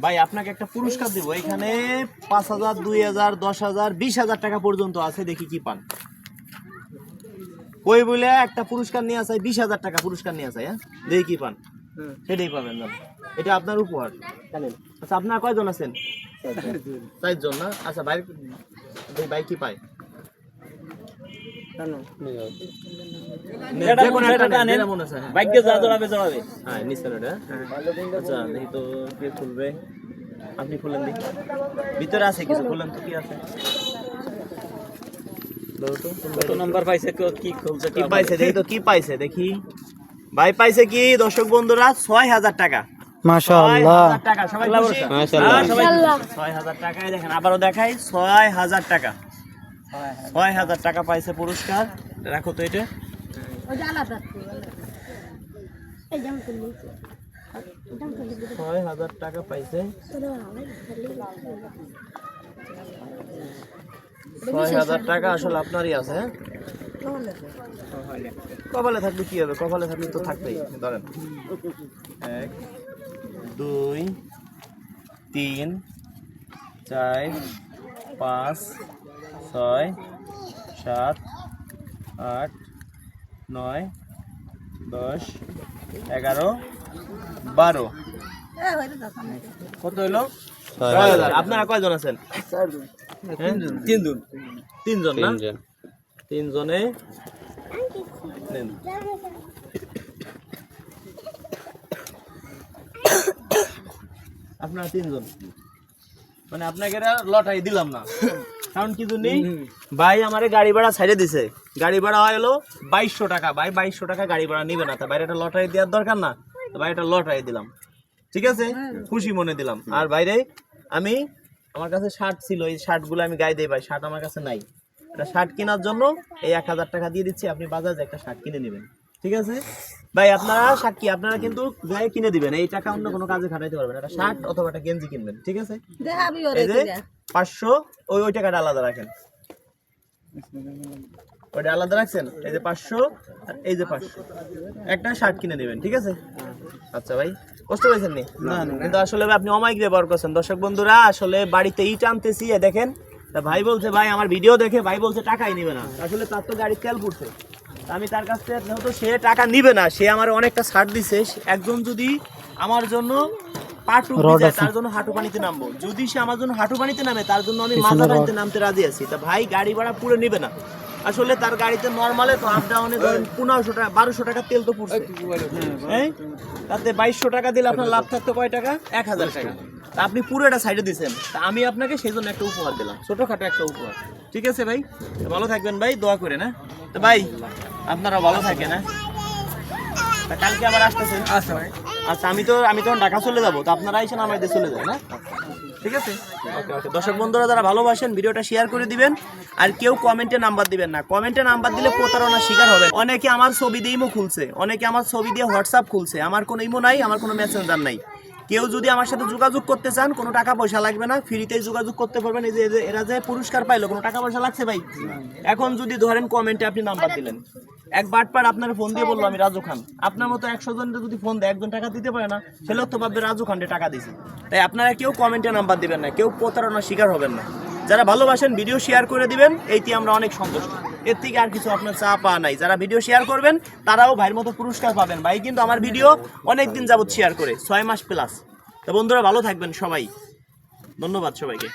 ভাই আপনাকে একটা পুরস্কার দিব, এখানে 5,000, 2,000, 10,000, 20,000 টাকা পর্যন্ত আছে, দেখি কি পান। কই বলে একটা পুরস্কার নিয়ে আসে, 20,000 টাকা পুরস্কার নিয়ে আসে, হ্যাঁ দেখি কি পান, সেটাই পাবেন না। এটা আপনার উপহার। আচ্ছা আপনারা কয়জন আছেন? 4 জন না? আচ্ছা ভাই, ভাই কি পায়? আপনি খুলেন দেখি, ভিতরে আছে কিছু, খুলেন তো কি আছে। কত নাম্বার পাইছে, কি খুলছে, কি পাইছে দেখি তো, কি পাইছে দেখি। ভাই পাইছে কি দর্শক বন্ধুরা? 6,000 টাকা। মাশাআল্লাহ, 6,000 টাকা। সবাই খুশি? মাশাআল্লাহ, 6,000 টাকায় দেখেন, আবারও দেখাই, 6,000 টাকা। 6,000 টাকা পাইছে পুরস্কার। রাখো তো এটা। 6,000 টাকা পাইছে। 6,000 টাকা আসলে আপনারই আছে। হ্যাঁ, কপালে থাকলে কি হবে, কপালে থাকলে তো থাকবেই। ধরেন 1, 2, 3, 4, 5, 6, 7, 8, 9, 10, 11, 12। কত হইলো? 6,000। আপনারা কয়জন আছেন? 4 জন। 3 জন। 3 জন না? 3 জনে নেন। আপনারা 3 জন, মানে আপনাকে লটারি দিলাম না, কারণ কি জন্য? ভাই আমারে গাড়ি ভাড়া ছাইড়ে দিছে, গাড়ি ভাড়া হলো 2200 টাকা। ভাই 2200 টাকা গাড়ি ভাড়া নিবে না, তা বাইরে একটা লটারি দেওয়ার দরকার না, তো ভাই একটা লটারি দিলাম, ঠিক আছে, খুশি মনে দিলাম। আর বাইরে আমি, আমার কাছে শার্ট ছিল, এই শার্টগুলো আমি গায়ে দিই ভাই, শার্ট আমার কাছে নাই, একটা শার্ট কেনার জন্য এই 1,000 টাকা দিয়ে দিচ্ছি, আপনি বাজারে একটা শার্ট কিনে নেবেন, ঠিক আছে ভাই? আপনারা সাক্ষী, আপনারা কিন্তু গায়ে কিনে দিবেন, এই টাকা অন্য কোনো কাজে খাটাইতে পারবেন, একটা শার্ট অথবা একটা গেঞ্জি কিনবেন, ঠিক আছে? এই যে 500, ওই টাকাটা আলাদা রাখেন, ওইটা আলাদা রাখছেন, এই যে 500 আর এই যে 500, একটা শার্ট কিনে নেবেন, ঠিক আছে? আচ্ছা ভাই, কষ্ট পেয়েছেন নি? কিন্তু আসলে আপনি অমায়িক ব্যবহার করছেন। দর্শক বন্ধুরা, আসলে বাড়িতে ইট আনতেছি, দেখেন, তা ভাই বলছে, ভাই আমার ভিডিও দেখে ভাই বলছে টাকাই নিবে না, আসলে তার তো গাড়ি তেল পড়ছে, আমি তার কাছ থেকে যেহেতু সে টাকা নিবে না, সে আমার অনেকটা ছাড় দিছে। একজন যদি আমার জন্য পাটু যায়, তার জন্য হাঁটু পানিতে নামবো, যদি সে আমার জন্য হাঁটু পানিতে নামে, তার জন্য আমি মাজা পানিতে নামতে রাজি আছি। তা ভাই গাড়ি ভাড়া পুরো নিবে না, আসলে তার গাড়িতে নরমালে তো আপ ডাউনে ধরেন 1500 টাকা 1200 টাকা তেল তো পড়ছে, হ্যাঁ, তাতে 2200 টাকা দিলে আপনার লাভ থাকতো কয় টাকা? 1,000 টাকা। তা আপনি পুরো এটা সাইডে দিচ্ছেন, তা আমি আপনাকে সেই জন্য একটা উপহার দিলাম, ছোটখাটো একটা উপহার, ঠিক আছে ভাই? ভালো থাকবেন ভাই, দোয়া করে না। তো ভাই আপনারা ভালো থাকেন, হ্যাঁ, কালকে আবার আসতেছেন? আচ্ছা, আমি তো ঢাকা চলে যাবো, তো আপনারা এসে আমাদের চলে যান, হ্যাঁ, ঠিক আছে? দর্শক বন্ধুরা যারা ভালোবাসেন, ভিডিওটা শেয়ার করে দিবেন, আর কেউ কমেন্টে নাম্বার দিবেন না, কমেন্টে নাম্বার দিলে প্রতারণার শিকার হবে। অনেকে আমার ছবি দিয়ে ইমো খুলছে, অনেকে আমার ছবি দিয়ে হোয়াটসঅ্যাপ খুলছে, আমার কোনো ইমো নাই, আমার কোনো মেসেঞ্জার নাই। কেউ যদি আমার সাথে যোগাযোগ করতে চান, কোনো টাকা পয়সা লাগবে না, ফ্রিতেই যোগাযোগ করতে পারবেন। এই যে এরা যে পুরস্কার পাইলো, কোনো টাকা পয়সা লাগছে ভাই? এখন যদি ধরেন কমেন্টে আপনি নাম্বার দিলেন, এক বাটপার আপনার ফোন দিয়ে বললো আমি রাজু খান, আপনার মতো 100 জনের যদি ফোন দেয়, একজন টাকা দিতে পারে না, সে লোক তো ভাববে রাজু খানকে টাকা দিয়েছে। তাই আপনারা কেউ কমেন্টে নাম্বার দিবেন না, কেউ প্রতারণার শিকার হবেন না। যারা ভালোবাসেন ভিডিও শেয়ার করে দিবেন, এইটি আমরা অনেক সন্তুষ্ট, এর থেকে আর কিছু আপনার চা পাওয়া নাই। যারা ভিডিও শেয়ার করবেন তারাও ভাইয়ের মতো পুরস্কার পাবেন। ভাই কিন্তু আমার ভিডিও অনেক দিন যাবত শেয়ার করে, 6 মাস প্লাস। তো বন্ধুরা ভালো থাকবেন সবাই, ধন্যবাদ সবাইকে।